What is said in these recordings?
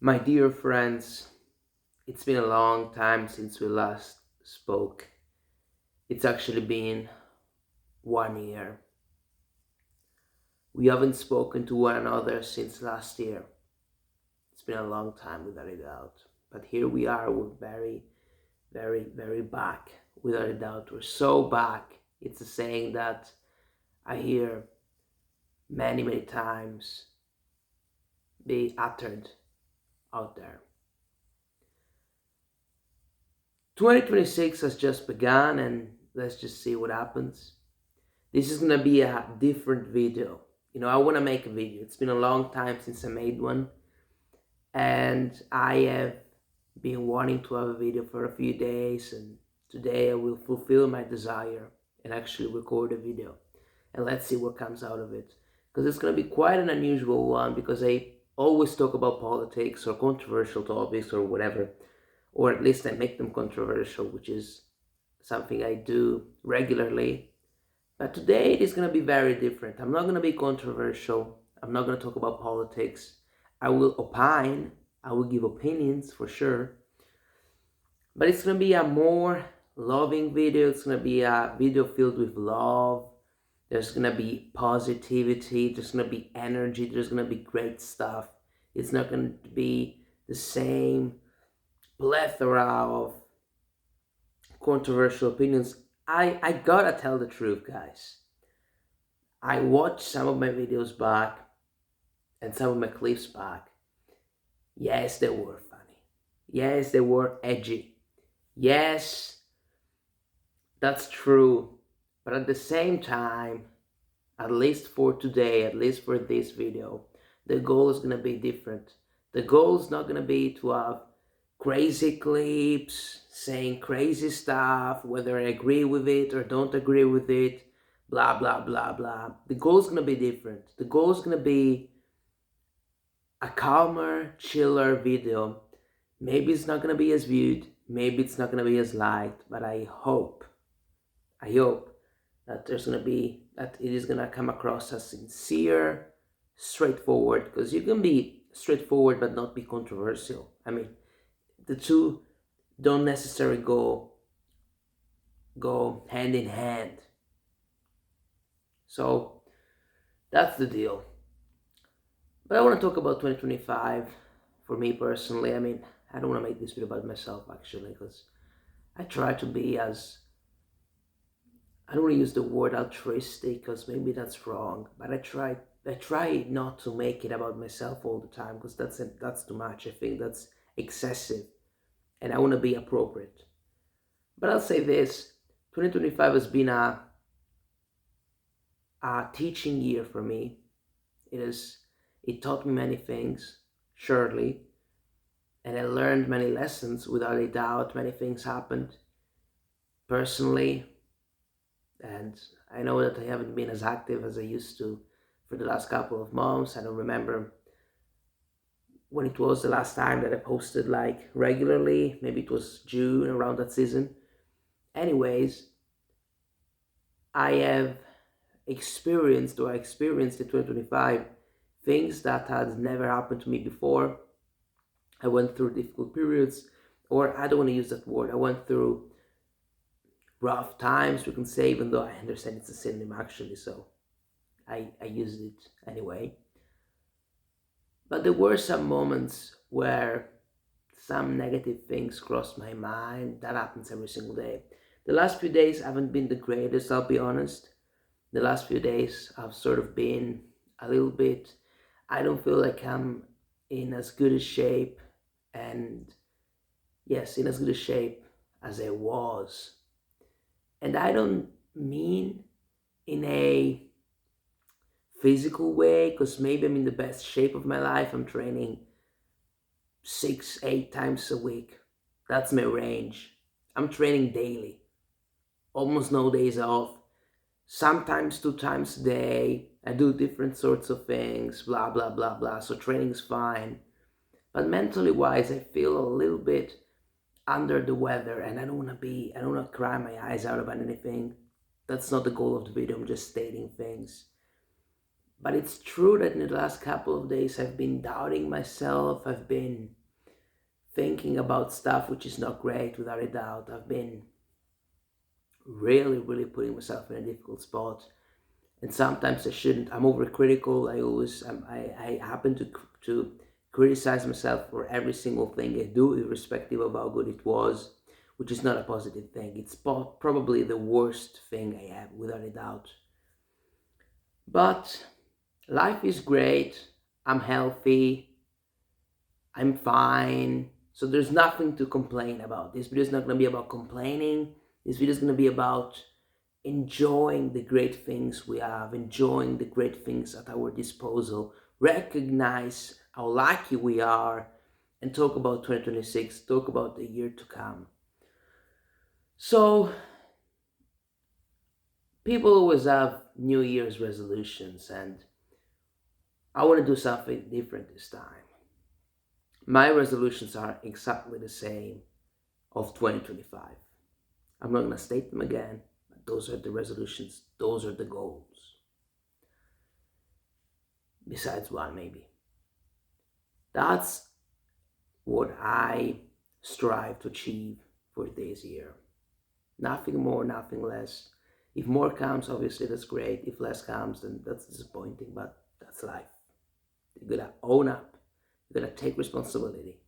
My dear friends, it's been a long time since we last spoke. It's actually been 1 year. We haven't spoken to one another since last year. It's been a long time without a doubt. But here we are, we're very back. Without a doubt, we're so back. It's a saying that I hear many times be uttered out there. 2026 has just begun, and let's just see what happens. This is gonna be a different video. I want to make a video. It's been a long time since I made one, and I have been wanting to have a video for a few days, and today I will fulfill my desire and actually record a video. And let's see what comes out of it. Because it's going to be quite an unusual one, because I always talk about politics or controversial topics or whatever, or at least I make them controversial, which is something I do regularly. But today it is going to be very different. I'm not going to be controversial. I'm not going to talk about politics. I will opine. I will give opinions for sure. But it's going to be a more loving video. It's going to be a video filled with love. There's going to be positivity. There's going to be energy. There's going to be great stuff. It's not going to be the same plethora of controversial opinions. I gotta tell the truth, guys. I watched some of my videos back and some of my clips back. Yes, they were funny. Yes, they were edgy. Yes, that's true. But at the same time, at least for today, at least for this video, the goal is gonna be different. The goal is not gonna be to have crazy clips saying crazy stuff, whether I agree with it or don't agree with it, blah blah blah blah. The goal is gonna be different. The goal is gonna be a calmer, chiller video. Maybe it's not gonna be as viewed, maybe it's not gonna be as liked, but I hope that it is gonna come across as sincere, straightforward, because you can be straightforward but not be controversial. I mean, the two don't necessarily go hand in hand. So that's the deal. But I want to talk about 2025 for me personally. I mean, I don't want to make this video about myself actually, because I try to be as, I don't want to use the word altruistic because maybe that's wrong, but I try not to make it about myself all the time, because that's too much. I think that's excessive, and I want to be appropriate. But I'll say this: 2025 has been a teaching year for me. It taught me many things, surely, and I learned many lessons without a doubt. Many things happened personally, and I know that I haven't been as active as I used to for the last couple of months. I don't remember when it was the last time that I posted like regularly. Maybe it was June, around that season. Anyways, I experienced in 2025 things that had never happened to me before. I went through difficult periods, or I don't want to use that word. I went through rough times, we can say, even though I understand it's a synonym actually, so I used it anyway. But there were some moments where some negative things crossed my mind. That happens every single day. The last few days haven't been the greatest, I'll be honest. The last few days have sort of been a little bit, I don't feel like I'm in as good a shape, and yes, in as good a shape as I was. And I don't mean in a physical way, because maybe I'm in the best shape of my life. I'm training 6, 8 times a week. That's my range. I'm training daily, almost no days off, sometimes 2 times a day. I do different sorts of things, blah blah blah blah. So training is fine. But mentally wise, I feel a little bit under the weather, and I don't want to cry my eyes out about anything. That's not the goal of the video. I'm just stating things. But it's true that in the last couple of days I've been doubting myself. I've been thinking about stuff which is not great, without a doubt. I've been really, really putting myself in a difficult spot. And sometimes I shouldn't. I'm overcritical. I happen to criticize myself for every single thing I do, irrespective of how good it was, which is not a positive thing. It's probably the worst thing I have, without a doubt. But life is great. I'm healthy. I'm fine. So there's nothing to complain about. This video is not going to be about complaining. This video is going to be about enjoying the great things we have, enjoying the great things at our disposal, recognize how lucky we are, and talk about 2026, talk about the year to come. So, people always have New Year's resolutions, and I want to do something different this time. My resolutions are exactly the same of 2025. I'm not going to state them again. Those are the resolutions, those are the goals. Besides one, maybe. That's what I strive to achieve for this year. Nothing more, nothing less. If more comes, obviously that's great. If less comes, then that's disappointing, but that's life. You gotta own up. You gotta take responsibility.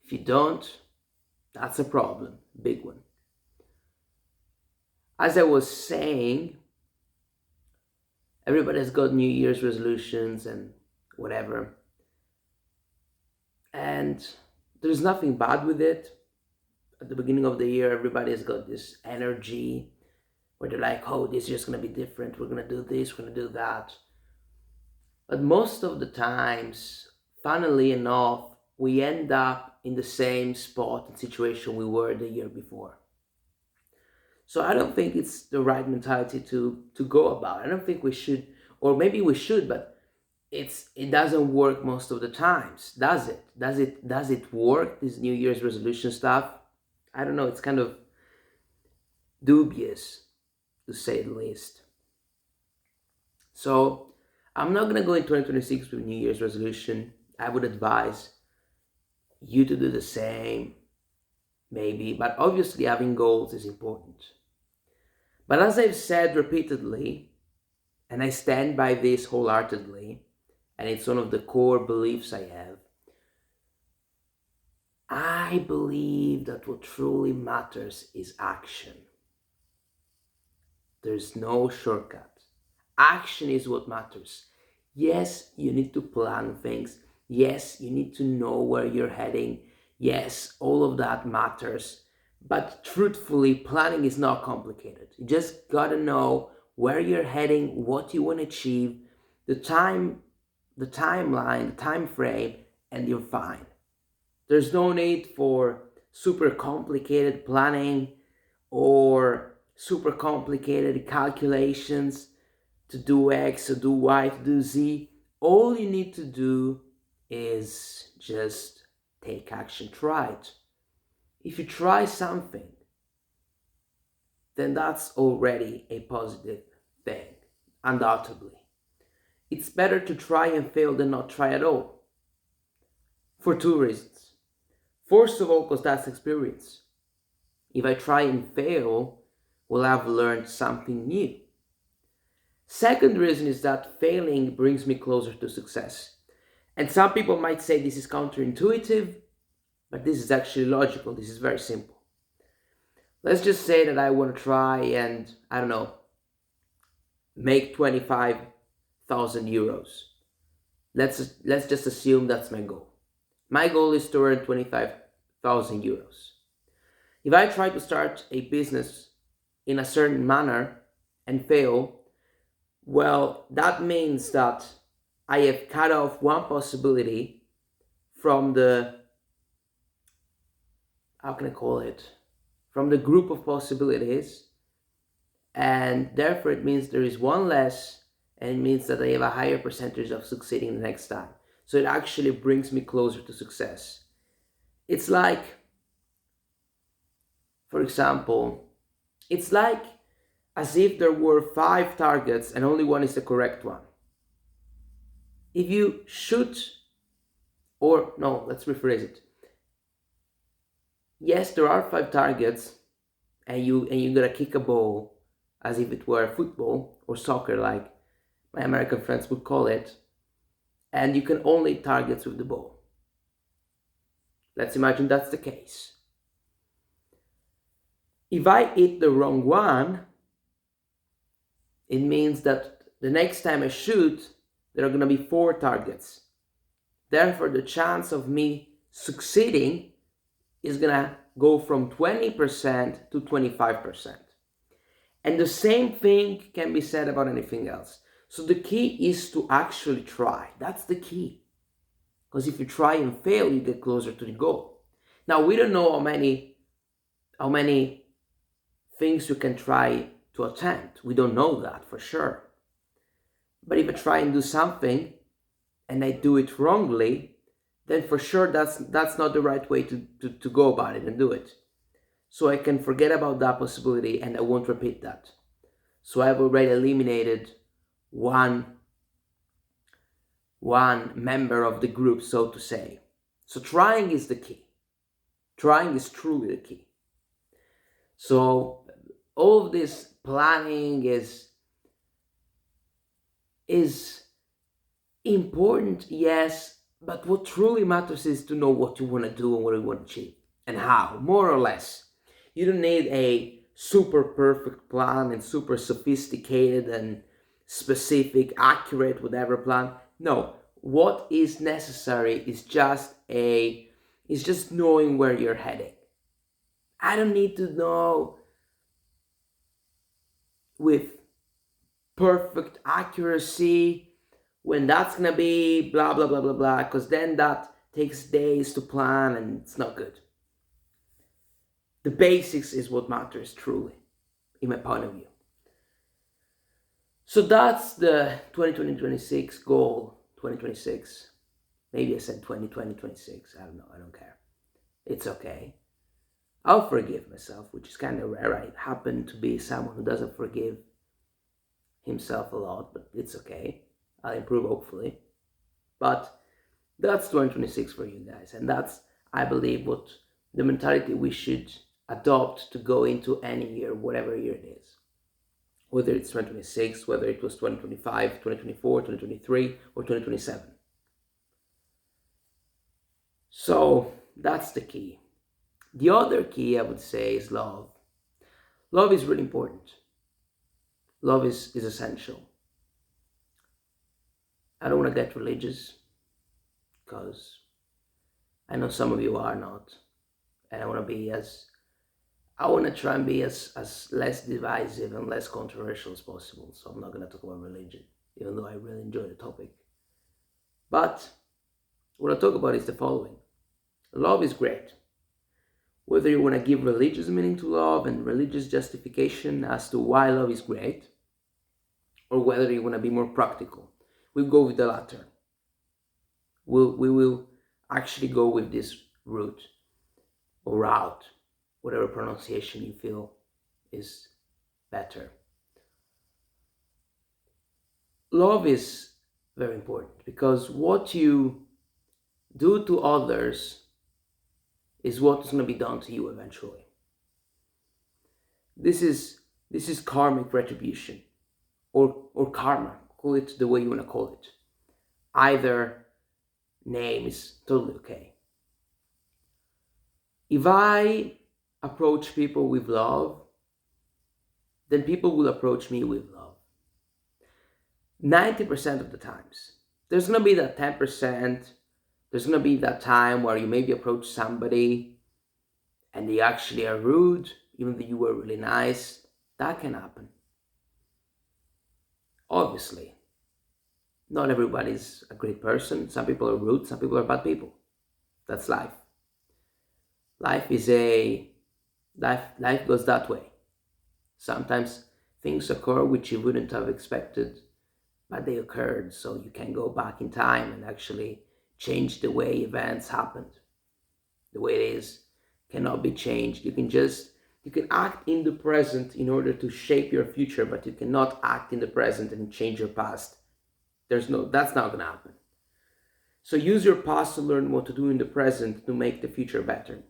If you don't, that's a problem, big one. As I was saying, everybody's got New Year's resolutions and whatever. And there's nothing bad with it. At the beginning of the year, everybody's got this energy where they're like, oh, this year's going to be different. We're going to do this, we're going to do that. But most of the times, funnily enough, we end up in the same spot and situation we were the year before. So I don't think it's the right mentality to go about. I don't think we should, or maybe we should, but it doesn't work most of the times, does it? Does it work, this New Year's resolution stuff? I don't know. It's kind of dubious, to say the least. So I'm not gonna go in 2026 with New Year's resolution. I would advise you to do the same, maybe, but obviously having goals is important. But as I've said repeatedly, and I stand by this wholeheartedly, and it's one of the core beliefs I have, I believe that what truly matters is action. There's no shortcut. Action is what matters. Yes, you need to plan things. Yes, you need to know where you're heading. Yes, all of that matters. But truthfully, planning is not complicated. You just gotta know where you're heading, what you want to achieve, the timeline, the time frame, and you're fine. There's no need for super complicated planning or super complicated calculations to do X, to do Y, to do Z. All you need to do is just take action, try it. If you try something, then that's already a positive thing, undoubtedly. It's better to try and fail than not try at all, for two reasons. First of all, because that's experience. If I try and fail, well, I've learned something new. Second reason is that failing brings me closer to success. And some people might say this is counterintuitive, but this is actually logical. This is very simple. Let's just say that I want to try and, I don't know, make 25,000 euros. Let's just assume that's my goal. My goal is to earn 25,000 euros. If I try to start a business in a certain manner and fail, well, that means that I have cut off one possibility from the, how can I call it? From the group of possibilities, and therefore it means there is one less, and it means that I have a higher percentage of succeeding the next time. So it actually brings me closer to success. It's like, for example, it's like as if there were 5 targets and only one is the correct one. If you shoot, or no, let's rephrase it. Yes, there are 5 targets, and you gotta kick a ball as if it were football or soccer, like my American friends would call it, and you can only target with the ball. Let's imagine that's the case. If I hit the wrong one, it means that the next time I shoot, there are going to be 4 targets. Therefore, the chance of me succeeding is going to go from 20% to 25%. And the same thing can be said about anything else. So the key is to actually try. That's the key. Because if you try and fail, you get closer to the goal. Now, we don't know how many things you can try to attempt. We don't know that for sure. But if I try and do something and I do it wrongly, then for sure that's not the right way to go about it and do it. So I can forget about that possibility and I won't repeat that. So I've already eliminated one member of the group, so to say. So trying is the key. Trying is truly the key. So all of this planning is important, yes, but what truly matters is to know what you want to do and what you want to achieve and how, more or less. You don't need a super perfect plan and super sophisticated and specific, accurate, whatever plan. No, what is necessary is just knowing where you're heading. I don't need to know with perfect accuracy when that's gonna be blah blah blah blah blah, because then that takes days to plan and it's not good. The basics is what matters truly, in my point of view. So that's the 2020-26 goal. 2026. Maybe I said 2020-26. I don't know. I don't care. It's okay. I'll forgive myself, which is kind of rare. I happen to be someone who doesn't forgive himself a lot, but it's okay. I'll improve, hopefully. But that's 2026 for you guys. And that's, I believe, what the mentality we should adopt to go into any year, whatever year it is. Whether it's 2026, whether it was 2025, 2024, 2023, or 2027. So that's the key. The other key, I would say, is love. Love is really important. Love is essential. I don't want to get religious because I know some of you are not. And I want to try and be as less divisive and less controversial as possible. So I'm not going to talk about religion, even though I really enjoy the topic. But what I talk about is the following. Love is great. Whether you want to give religious meaning to love and religious justification as to why love is great, or whether you want to be more practical, we'll go with the latter. We will actually go with this route or route, whatever pronunciation you feel is better. Love is very important because what you do to others is what is going to be done to you eventually. This is karmic retribution or karma. Call it the way you want to call it. Either name is totally okay. If I approach people with love, then people will approach me with love. 90% of the times. There's going to be that 10%. There's going to be that time where you maybe approach somebody and they actually are rude, even though you were really nice. That can happen. Obviously, not everybody's a great person. Some people are rude, some people are bad people. That's life. Life goes that way. Sometimes things occur which you wouldn't have expected, but they occurred, so you can go back in time and actually change the way events happened. The way it is cannot be changed. You can act in the present in order to shape your future, but you cannot act in the present and change your past. That's not going to happen. So use your past to learn what to do in the present to make the future better.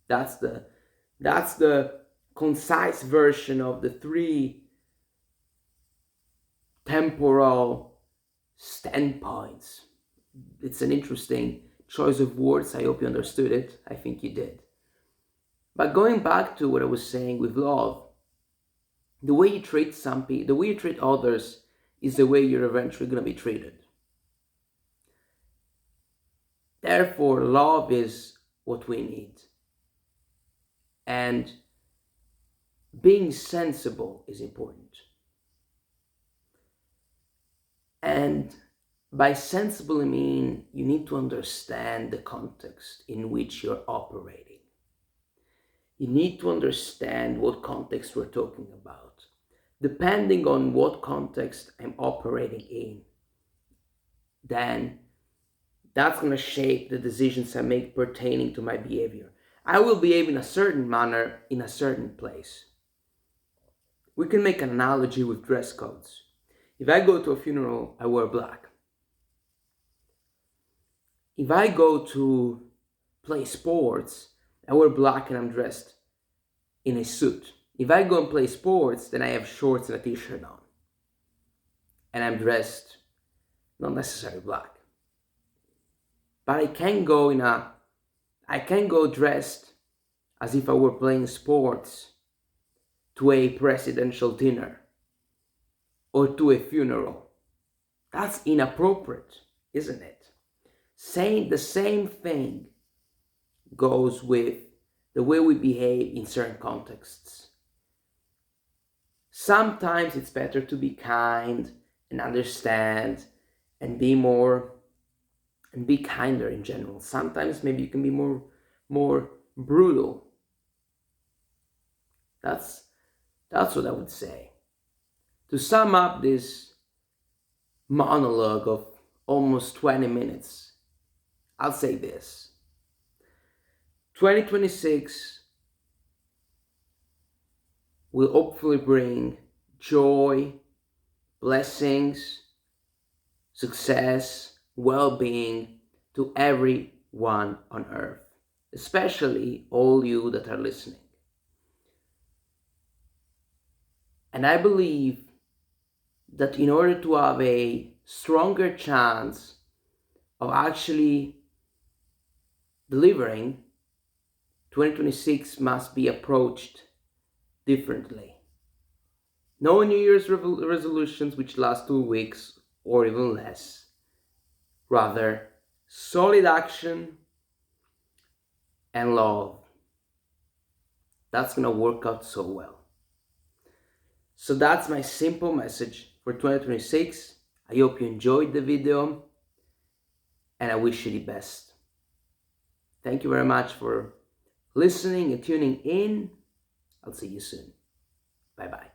That's the concise version of the three temporal standpoints. It's an interesting choice of words. I hope you understood it. I think you did. But going back to what I was saying with love, the way you treat some people, the way you treat others is the way you're eventually going to be treated. Therefore, love is what we need. And being sensible is important. And by sensible, I mean you need to understand the context in which you're operating. You need to understand what context we're talking about. Depending on what context I'm operating in, then that's going to shape the decisions I make pertaining to my behavior. I will behave in a certain manner in a certain place. We can make an analogy with dress codes. If I go to a funeral, I wear black. If I go to play sports, I wear black and I'm dressed in a suit. If I go and play sports, then I have shorts and a t-shirt on. And I'm dressed not necessarily black. But I can go dressed as if I were playing sports to a presidential dinner or to a funeral. That's inappropriate, isn't it? Saying the same thing goes with the way we behave in certain contexts. Sometimes it's better to be kind and understand and be kinder in general. Sometimes maybe you can be more brutal. That's what I would say. To sum up this monologue of almost 20 minutes, I'll say this. 2026 will hopefully bring joy, blessings, success, well-being to everyone on earth, especially all you that are listening. And I believe that in order to have a stronger chance of actually delivering, 2026 must be approached differently. No New Year's resolutions which last 2 weeks or even less. Rather, solid action and love. That's going to work out so well. So that's my simple message for 2026. I hope you enjoyed the video and I wish you the best. Thank you very much for listening and tuning in. I'll see you soon. Bye-bye.